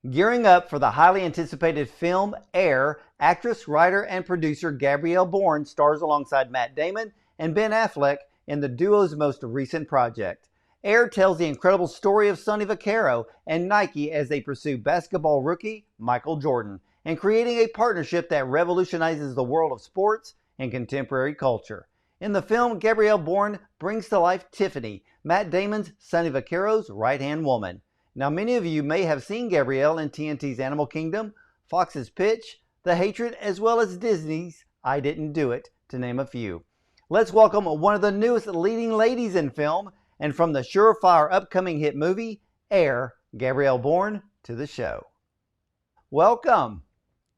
Gearing up for the highly anticipated film Air, actress, writer, and producer Gabrielle Bourne stars alongside Matt Damon and Ben Affleck in the duo's most recent project. Air tells the incredible story of Sonny Vaccaro and Nike as they pursue basketball rookie Michael Jordan and creating a partnership that revolutionizes the world of sports and contemporary culture. In the film, Gabrielle Bourne brings to life Tiffany, Matt Damon's Sonny Vaccaro's right-hand woman. Now, many of you may have seen Gabrielle in TNT's Animal Kingdom, Fox's Pitch, The Hatred, as well as Disney's I Didn't Do It, to name a few. Let's welcome one of the newest leading ladies in film, and from the surefire upcoming hit movie, Air, Gabrielle Bourne, to the show. Welcome.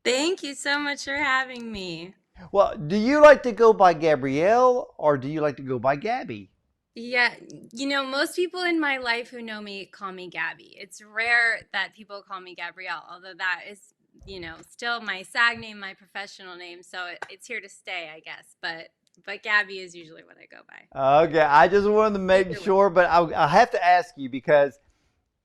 Thank you so much for having me. Well, do you like to go by Gabrielle or do you like to go by Gabby? Yeah, most people in my life who know me call me Gabby. It's rare that people call me Gabrielle, although that is, still my SAG name, my professional name, so it's here to stay, I guess. But Gabby is usually what I go by. Okay, I just wanted to make Either way. sure, but I have to ask you because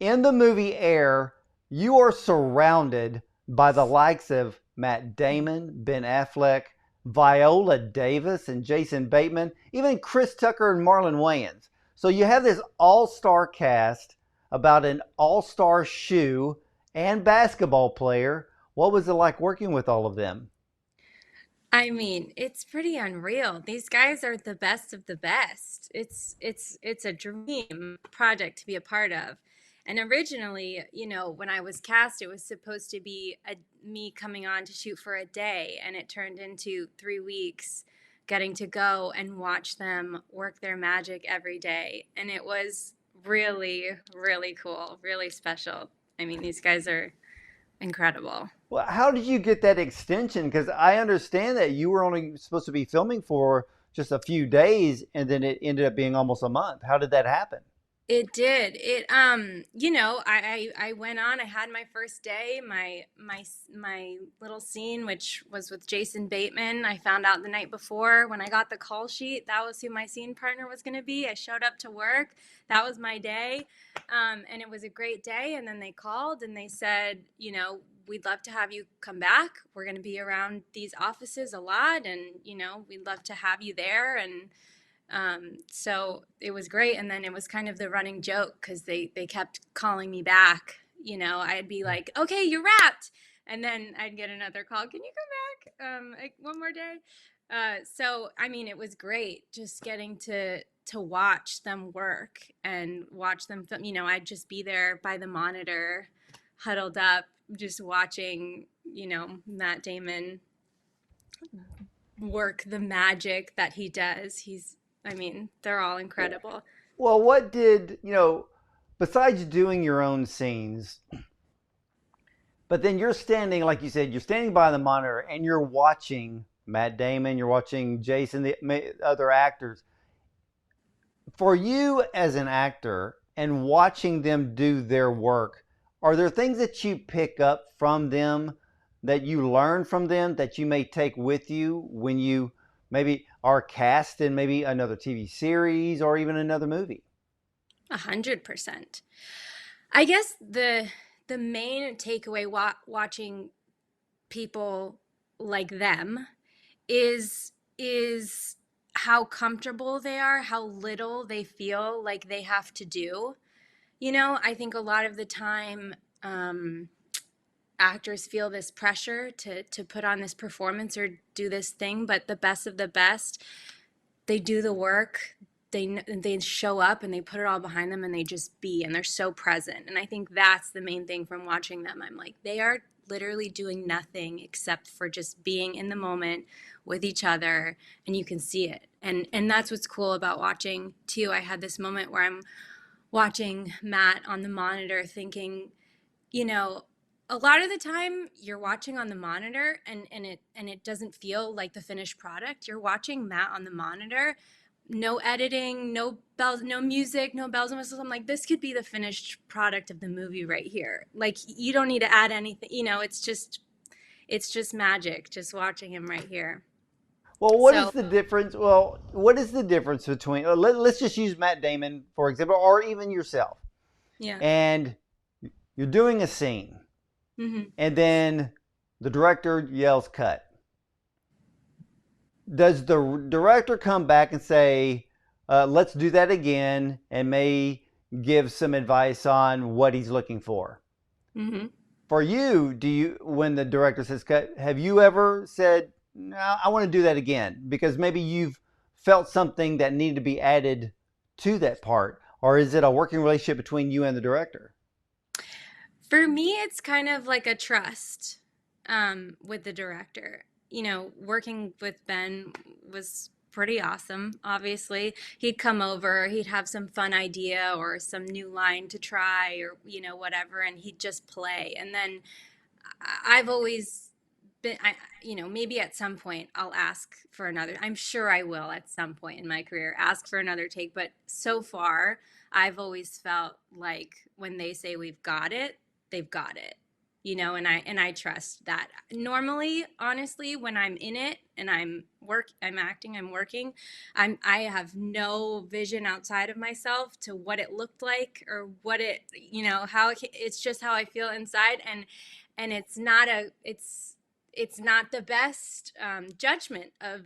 in the movie Air, you are surrounded by the likes of Matt Damon, Ben Affleck, Viola Davis, and Jason Bateman, even Chris Tucker and Marlon Wayans. So you have this all-star cast about an all-star shoe and basketball player. What was it like working with all of them? I mean, it's pretty unreal. These guys are the best of the best. It's a dream project to be a part of. And originally, when I was cast, it was supposed to be me coming on to shoot for a day, and it turned into 3 weeks getting to go and watch them work their magic every day. And it was really, really cool, really special. I mean, these guys are incredible. Well, how did you get that extension? Because I understand that you were only supposed to be filming for just a few days and then it ended up being almost a month. How did that happen? It did. I went on. I had my first day, my little scene, which was with Jason Bateman. I found out the night before when I got the call sheet. That was who my scene partner was going to be. I showed up to work. That was my day, and it was a great day. And then they called and they said, we'd love to have you come back. We're going to be around these offices a lot, and we'd love to have you there. And so it was great. And then it was kind of the running joke because they kept calling me back. I'd be like, okay, you're wrapped. And then I'd get another call. Can you come back like one more day? So, I mean, it was great just getting to watch them work and watch them film. I'd just be there by the monitor, huddled up, just watching, Matt Damon work the magic that he does. I mean, they're all incredible. Well, what did, besides doing your own scenes, but then you're standing, like you said, you're standing by the monitor and you're watching Matt Damon, you're watching Jason, the other actors. For you as an actor and watching them do their work, are there things that you pick up from them, that you learn from them, that you may take with you when you maybe are cast in maybe another TV series or even another movie? 100%. I guess the main takeaway watching people like them is how comfortable they are, how little they feel like they have to do. I think a lot of the time actors feel this pressure to put on this performance or do this thing, but the best of the best, they do the work. They show up and they put it all behind them and they just be, and they're so present. And I think that's the main thing from watching them. I'm like, they are literally doing nothing except for just being in the moment with each other, and you can see it. And that's what's cool about watching too. I had this moment where I'm watching Matt on the monitor thinking, a lot of the time you're watching on the monitor and it doesn't feel like the finished product. You're watching Matt on the monitor, no editing, no bells, no music, no bells and whistles. I'm like, this could be the finished product of the movie right here. Like, you don't need to add anything. It's just magic just watching him right here. Well, what is So the difference? Well, what is the difference between, let's just use Matt Damon, for example, or even yourself, yeah. and you're doing a scene Hmm. and then the director yells cut. Does the director come back and say, let's do that again, and may give some advice on what he's looking for? Hmm. For you, do you, when the director says cut, have you ever said, no, I want to do that again? Because maybe you've felt something that needed to be added to that part, or is it a working relationship between you and the director? For me, it's kind of like a trust with the director. You know, working with Ben was pretty awesome. Obviously, he'd come over, he'd have some fun idea or some new line to try or, whatever, and he'd just play. And then I've always been, maybe at some point I'll ask for another. I'm sure I will at some point in my career ask for another take. But so far, I've always felt like when they say we've got it, they've got it. And I trust that. Normally, honestly, when I'm in it and I'm acting, I'm working, I have no vision outside of myself to what it looked like or what it, how it's just how I feel inside. And it's not the best judgment of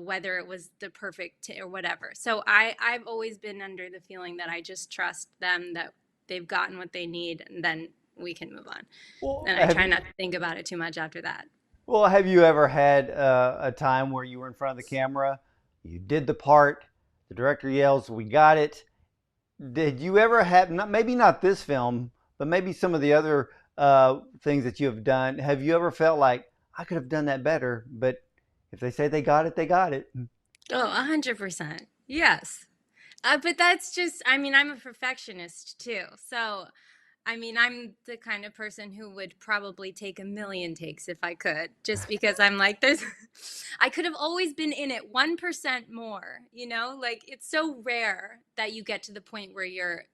whether it was the perfect or whatever. So I've always been under the feeling that I just trust them, that they've gotten what they need, and then we can move on. Well, And I have try you, not to think about it too much after that. well, have you ever had a time where you were in front of the camera, you did the part, the director yells, "We got it"? Did you ever have, not, maybe not this film, but maybe some of the other things that you have done? Have you ever felt like I could have done that better, but if they say they got it, they got it? Oh, 100%. Yes. But that's just, I mean, I'm a perfectionist too. So I mean, I'm the kind of person who would probably take a million takes if I could, just because I'm like, I could have always been in it 1% more, Like, it's so rare that you get to the point where you're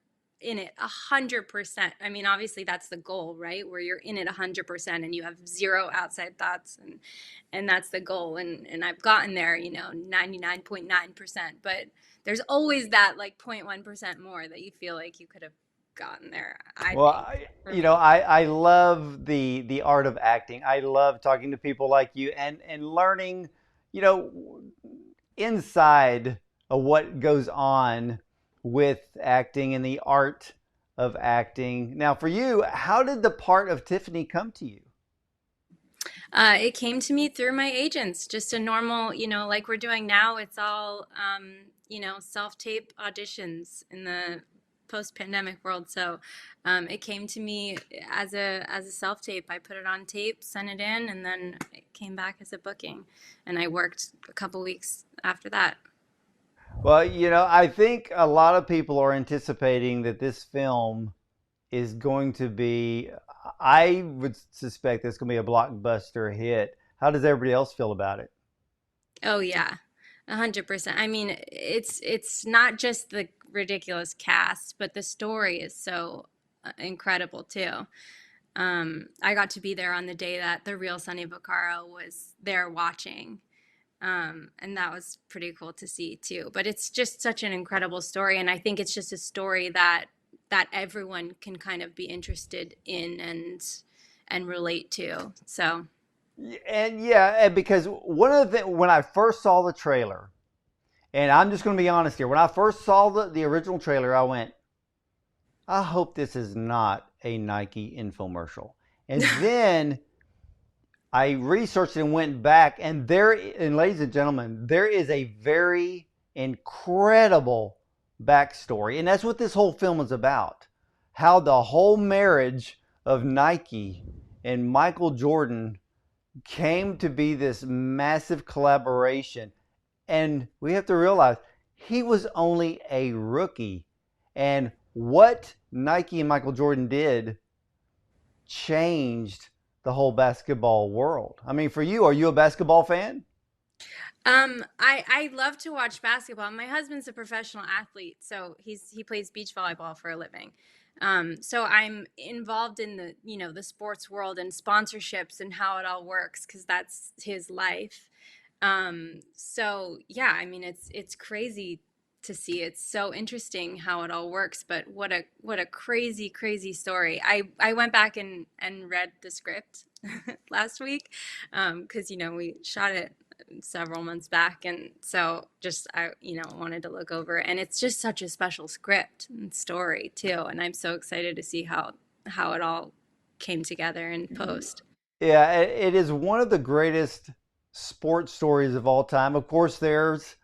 in it 100%. I mean, obviously, that's the goal, right? Where you're in it 100% and you have zero outside thoughts, and that's the goal. And I've gotten there, 99.9%. But there's always that like 0.1% more that you feel like you could have gotten there, I Well, think, for me. I love the art of acting. I love talking to people like you and learning, you know, inside of what goes on with acting and the art of acting. Now, for you, how did the part of Tiffany come to you? It came to me through my agents, just a normal, like we're doing now. It's all, self-tape auditions in the post-pandemic world. So it came to me as a self-tape. I put it on tape, sent it in, and then it came back as a booking. And I worked a couple weeks after that. Well, I think a lot of people are anticipating that this film is going to be, I would suspect it's going to be a blockbuster hit. How does everybody else feel about it? Oh yeah, 100%. I mean, it's not just the ridiculous cast, but the story is so incredible too. I got to be there on the day that the real Sonny Vaccaro was there watching, and that was pretty cool to see too. But it's just such an incredible story, and I think it's just a story that everyone can kind of be interested in and relate to. So. And yeah, and because one of the when I first saw the trailer, and I'm just going to be honest here, when I first saw the original trailer, I went, I hope this is not a Nike infomercial. And then I researched and went back, and and ladies and gentlemen, there is a very incredible backstory, and that's what this whole film is about. How the whole marriage of Nike and Michael Jordan came to be this massive collaboration. And we have to realize he was only a rookie. And what Nike and Michael Jordan did changed the whole basketball world. I mean, for you, are you a basketball fan? I love to watch basketball. My husband's a professional athlete, so he plays beach volleyball for a living. So I'm involved in the sports world and sponsorships and how it all works because that's his life. So yeah, I mean it's crazy to see. It's so interesting how it all works, but what a crazy, crazy story. I went back and read the script last week, because we shot it several months back, and so just I wanted to look over it, and it's just such a special script and story too, and I'm so excited to see how it all came together in post. Yeah, it is one of the greatest sports stories of all time. Of course, there's,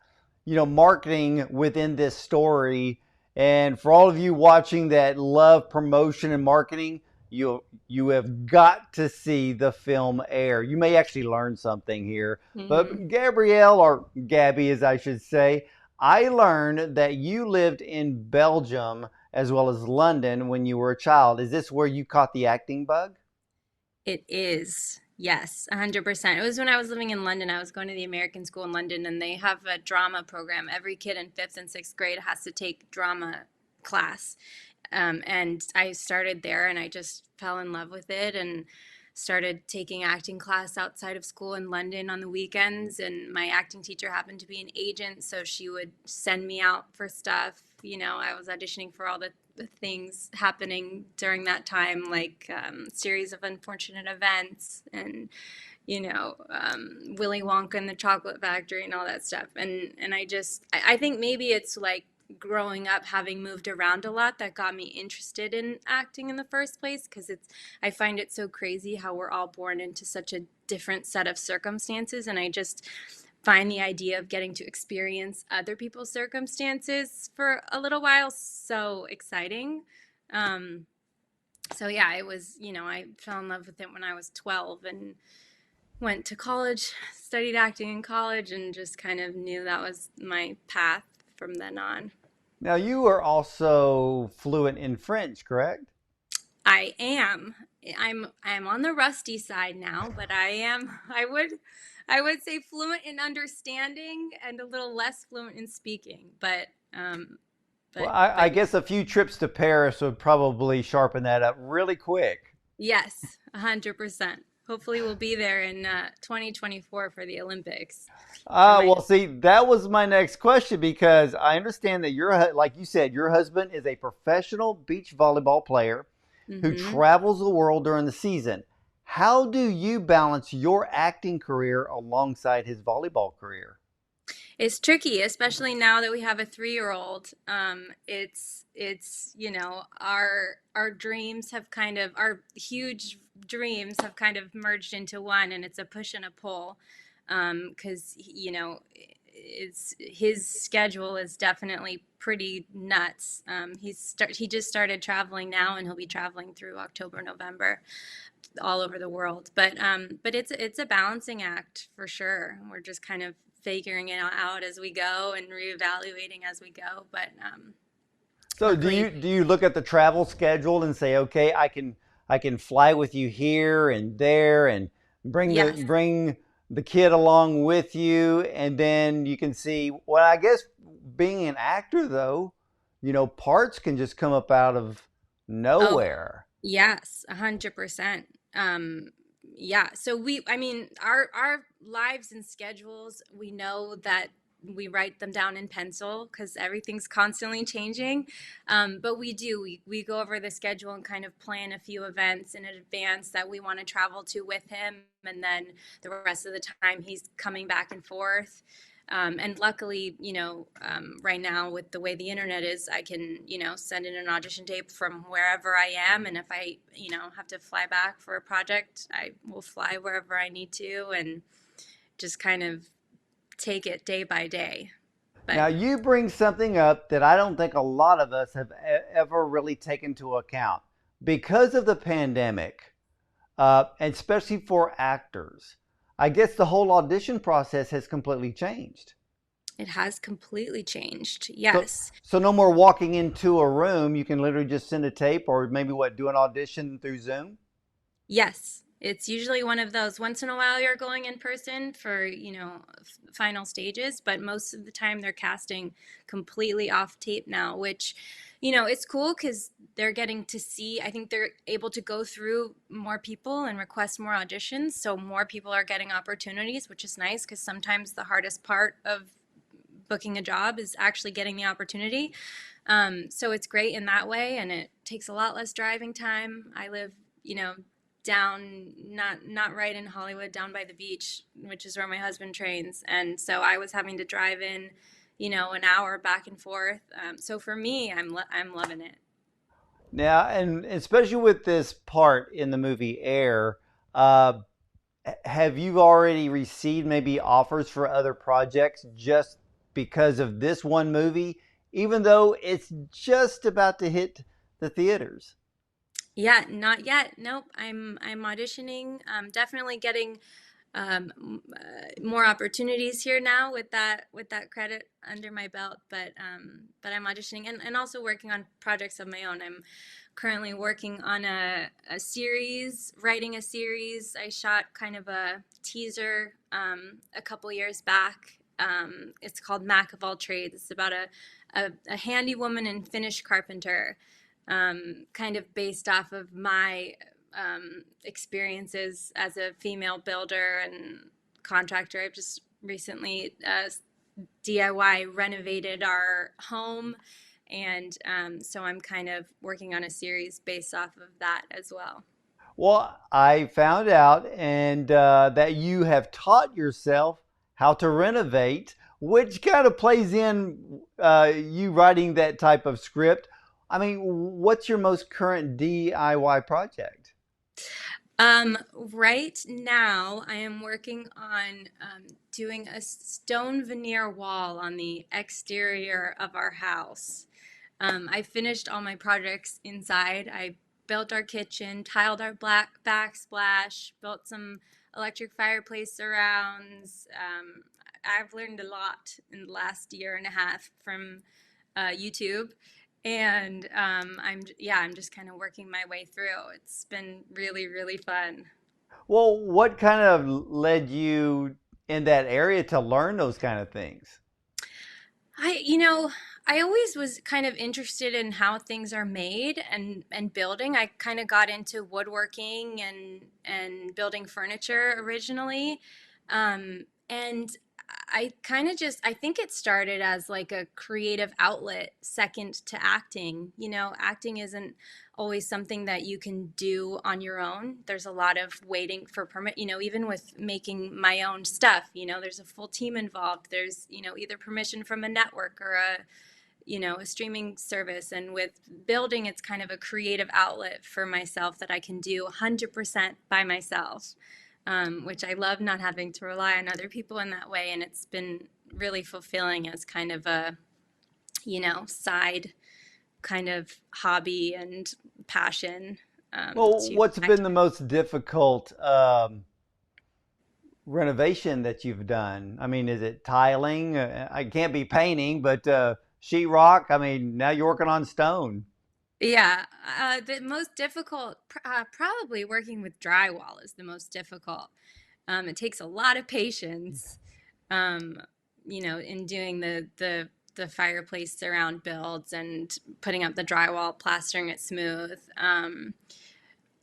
marketing within this story. And for all of you watching that love promotion and marketing, you have got to see the film Air. You may actually learn something here. Hmm. But Gabrielle, or Gabby as I should say, I learned that you lived in Belgium as well as London when you were a child. Is this where you caught the acting bug? It is. Yes, 100%. It was when I was living in London. I was going to the American school in London, and they have a drama program. Every kid in fifth and sixth grade has to take drama class. And I started there, and I just fell in love with it and started taking acting class outside of school in London on the weekends. And my acting teacher happened to be an agent, so she would send me out for stuff. I was auditioning for all the things happening during that time, like series of unfortunate events and Willy Wonka and the Chocolate Factory and all that stuff. And I think maybe it's like growing up having moved around a lot that got me interested in acting in the first place, because I find it so crazy how we're all born into such a different set of circumstances, and I just find the idea of getting to experience other people's circumstances for a little while so exciting. um, so yeah, I fell in love with it when I was 12 and went to college, studied acting in college, and just kind of knew that was my path from then on. Now, you are also fluent in French, correct? I am. I'm on the rusty side now, but I would say fluent in understanding and a little less fluent in speaking. Well, But I but guess a few trips to Paris would probably sharpen that up really quick. yes, 100%. Hopefully we'll be there in 2024 for the Olympics. For my Well, see, that was my next question because I understand that like you said, your husband is a professional beach volleyball player who hmm travels the world during the season. How do you balance your acting career alongside his volleyball career? It's tricky, especially now that we have a 3-year-old. It's our dreams have kind of our huge dreams have kind of merged into one, and it's a push and a pull. Because it's his schedule is definitely pretty nuts. He just started traveling now, and he'll be traveling through October, November, all over the world. But it's a balancing act for sure. We're just kind of figuring it out as we go and reevaluating as we go. But So do luckily, you look at the travel schedule and say, okay, I can fly with you here and there and yes. bring the kid along with you, and then you can see. Well, I guess being an actor though, parts can just come up out of Oh, nowhere. yes, 100%. Yeah. So I mean, our lives and schedules, we know that we write them down in pencil because everything's constantly changing. But we go over the schedule and kind of plan a few events in advance that we want to travel to with him, and then the rest of the time he's coming back and forth. And luckily, right now with the way the internet is, I can, send in an audition tape from wherever I am. And if I, have to fly back for a project, I will fly wherever I need to and just kind of take it day by day. But Now you bring something up that I don't think a lot of us have ever really taken into account because of the pandemic. And especially for actors. I guess the whole audition process has completely changed. it has completely changed. So, Yes. so no more walking into a room. You can literally just send a tape, or maybe do an audition through Zoom. Yes, it's usually one of those. Once in a while, you're going in person for, final stages, but most of the time they're casting completely off tape now, which, it's cool because they're getting to see, I think they're able to go through more people and request more auditions. So more people are getting opportunities, which is nice because sometimes the hardest part of booking a job is actually getting the opportunity. So it's great in that way, and it takes a lot less driving time. I live, down not right in Hollywood, down by the beach, which is where my husband trains, and so I was having to drive in, an hour back and forth. So for me, I'm loving it. Now, and especially with this part in the movie Air, uh, have you already received maybe offers for other projects just because of this one movie, even though it's just about to hit the theaters? Yeah, not yet. Nope. I'm auditioning. Definitely getting more opportunities here now with that credit under my belt. But I'm auditioning and also working on projects of my own. I'm currently working on a series, writing a series. I shot kind of a teaser a couple years back. It's called Mac of All Trades. It's about a handy woman and Finnish carpenter, kind of based off of my experiences as a female builder and contractor. I've just recently DIY renovated our home, and so I'm kind of working on a series based off of that as well. Well, I found out and that you have taught yourself how to renovate, which kind of plays in you writing that type of script. I mean, what's your most current DIY project? Right now, I am working on doing a stone veneer wall on the exterior of our house. I finished all my projects inside. I built our kitchen, tiled our black backsplash, built some electric fireplace surrounds. I've learned a lot in the last year and a half from YouTube, and I'm just kind of working my way through. It's been really fun. Well, what kind of led you in that area to learn those kind of things? I, you know, I always was kind of interested in how things are made and building. I kind of got into woodworking and building furniture originally. And I kind of just I think it started as like a creative outlet second to acting. Acting isn't always something that you can do on your own. There's a lot of waiting for permit, even with making my own stuff, there's a full team involved. There's, either permission from a network or a streaming service. And with building, it's kind of a creative outlet for myself that I can do 100% by myself, which I love, not having to rely on other people in that way. And it's been really fulfilling as kind of a, side kind of hobby and passion, Well, to what's been the actually. most difficult renovation that you've done? I mean, is it tiling? I can't be painting, but sheetrock. I mean, now you're working on stone. Yeah, the most difficult, probably working with drywall is the most difficult. It takes a lot of patience, um, in doing the fireplace surround builds and putting up the drywall, plastering it smooth.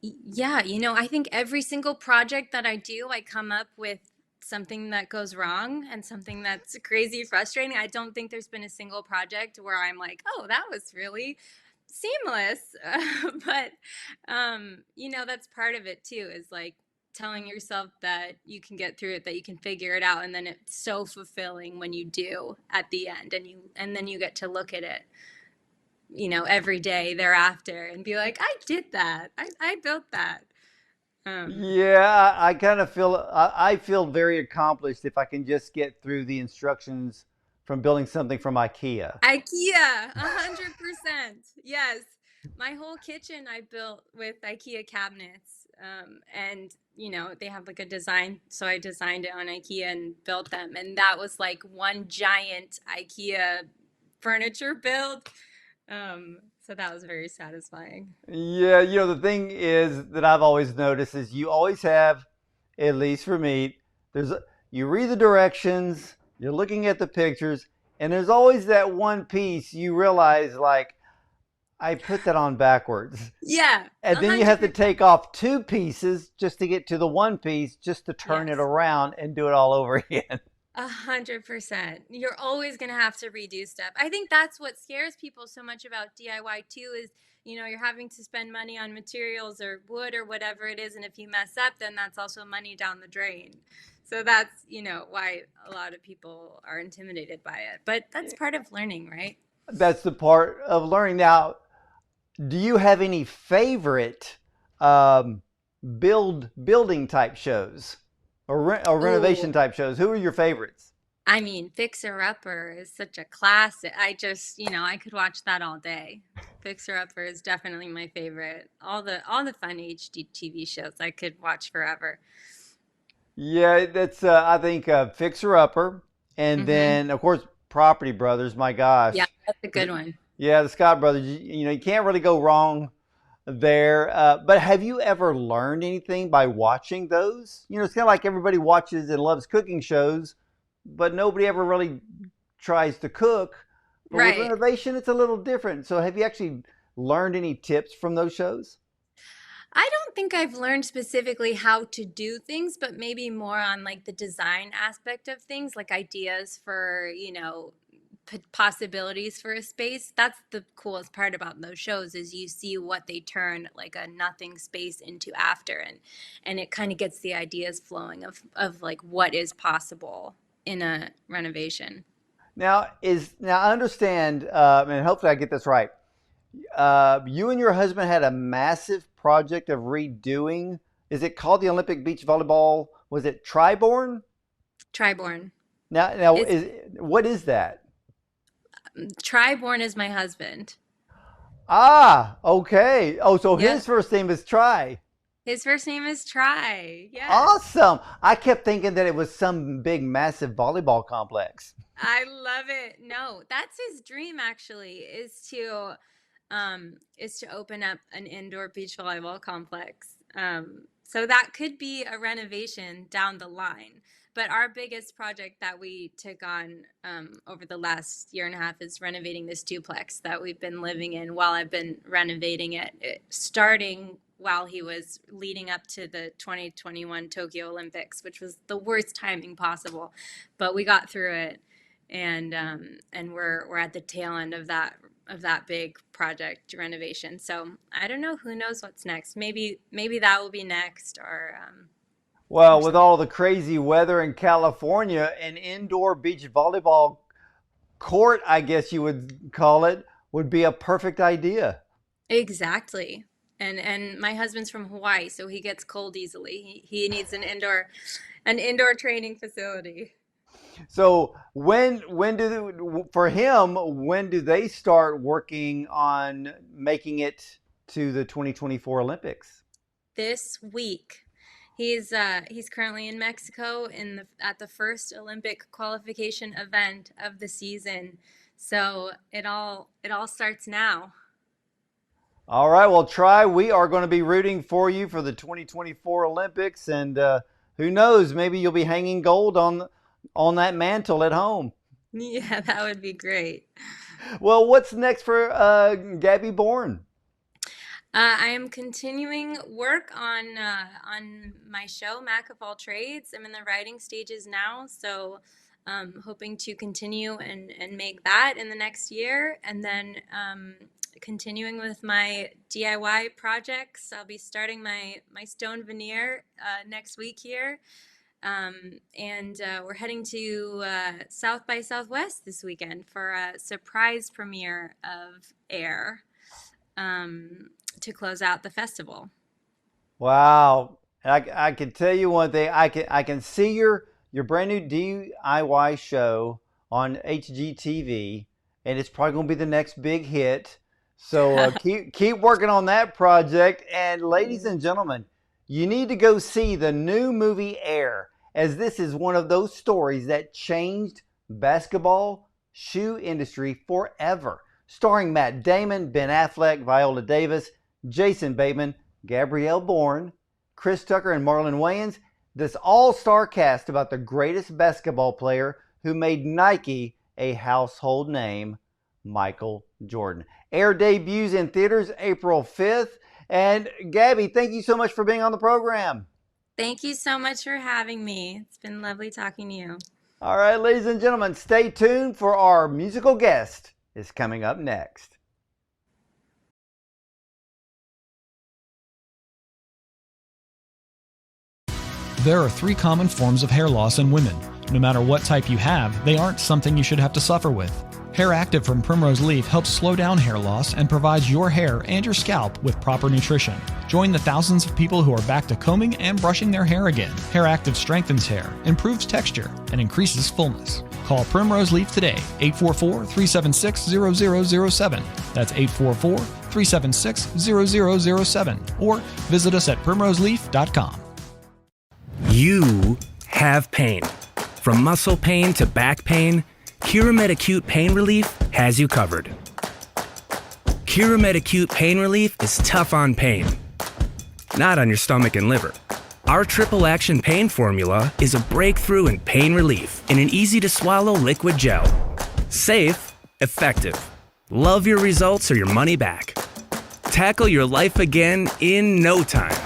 Yeah, I think every single project that I do, I come up with something that goes wrong and something that's crazy frustrating. I don't think there's been a single project where I'm like, oh, that was really seamless. But, that's part of it too, is like telling yourself that you can get through it, that you can figure it out. And then it's so fulfilling when you do at the end, and then you get to look at it, every day thereafter and be like, I did that. I built that. Um, Yeah, I kind of feel I feel very accomplished if I can just get through the instructions from building something from IKEA. IKEA, 100%. Yes. My whole kitchen I built with IKEA cabinets. And, they have like a design. So I designed it on IKEA and built them. And that was like one giant IKEA furniture build. So that was very satisfying. Yeah, the thing is that I've always noticed is you always have, at least for me, there's you read the directions, you're looking at the pictures, and there's always that one piece you realize like I put that on backwards. Yeah, And then you have to 100%. take off two pieces just to get to the one piece, just to turn it Yes. around and do it all over again. 100%. You're always going to have to redo stuff. I think that's what scares people so much about DIY too is, you're having to spend money on materials or wood or whatever it is. And if you mess up, then that's also money down the drain. So that's, why a lot of people are intimidated by it. But that's part of learning, right? That's the part of learning. Now, do you have any favorite um, building type shows or renovation Oh, type shows? Who are your favorites? I mean, Fixer Upper is such a classic. I just, I could watch that all day. Fixer Upper is definitely my favorite. All the fun HD TV shows I could watch forever. Yeah, that's I think Fixer Upper, and Hmm. then of course Property Brothers. My Yeah, gosh, that's a good one. yeah, the Scott brothers. You can't really go wrong there. But have you ever learned anything by watching those? It's kind of like everybody watches and loves cooking shows, but nobody ever really tries to cook. But with Right. renovation, it's a little different. So have you actually learned any tips from those shows? I don't think I've learned specifically how to do things, but maybe more on like the design aspect of things, like ideas for, possibilities for a space. That's the coolest part about those shows is you see what they turn like a nothing space into after, and it kind of gets the ideas flowing of like what is possible in a renovation. Now I understand, and hopefully I get this right. You and your husband had a massive project of redoing. Is it called the Olympic Beach Volleyball? Was it Triborn? Triborn. Now It's what is that? Triborn is my husband. Ah, okay. Oh, so his Yep. first name is Try. His first name is Try. Yes. Awesome. I kept thinking that it was some big, massive volleyball complex. I love it. No, that's his dream actually, is to open up an indoor beach volleyball complex. So that could be a renovation down the line. But our biggest project that we took on over the last year and a half is renovating this duplex that we've been living in while I've been renovating it starting while he was leading up to the 2021 Tokyo Olympics, which was the worst timing possible. But we got through it, and we're at the tail end of that big project renovation. So I don't know. Who knows what's next? Maybe that will be next, or Well, with something. all the crazy weather in California, an indoor beach volleyball court, I guess you would call it, would be a perfect idea. Exactly. And my husband's from Hawaii, so he gets cold easily. He needs an indoor training facility. So for him, when do they start working on making it to the 2024 Olympics? This week. He's currently in Mexico at the first Olympic qualification event of the season. So it all starts now. All right, well, Try. We are going to be rooting for you for the 2024 Olympics, and who knows, maybe you'll be hanging gold on that mantle at home. Yeah, that would be great. Well, what's next for Gabby Bourne? I am continuing work on my show, Mac of All Trades. I'm in the writing stages now, so hoping to continue and make that in the next year, and then continuing with my DIY projects. I'll be starting my stone veneer next week here, and we're heading to South by Southwest this weekend for a surprise premiere of Air, um, to close out the festival. Wow. And I can tell you one thing. I can see your brand new DIY show on HGTV, and it's probably going to be the next big hit. So keep working on that project. And ladies and gentlemen, you need to go see the new movie Air, as this is one of those stories that changed basketball shoe industry forever. Starring Matt Damon, Ben Affleck, Viola Davis, Jason Bateman, Gabrielle Bourne, Chris Tucker, and Marlon Wayans. This all star cast about the greatest basketball player who made Nike a household name, Michael Jordan. Air debuts in theaters April 5th. And Gabby, thank you so much for being on the program. Thank you so much for having me. It's been lovely talking to you. All right, ladies and gentlemen, stay tuned for our musical guest is coming up next. There are 3 common forms of hair loss in women. No matter what type you have, they aren't something you should have to suffer with. Hair Active from Primrose Leaf helps slow down hair loss and provides your hair and your scalp with proper nutrition. Join the thousands of people who are back to combing and brushing their hair again. Hair Active strengthens hair, improves texture, and increases fullness. Call Primrose Leaf today, 844-376-0007. That's 844-376-0007. Or visit us at primroseleaf.com. You have pain. From muscle pain to back pain, Curamed Acute Pain Relief has you covered. Curamed Acute Pain Relief is tough on pain, not on your stomach and liver. Our triple action pain formula is a breakthrough in pain relief in an easy-to-swallow liquid gel. Safe, effective. Love your results or your money back. Tackle your life again in no time.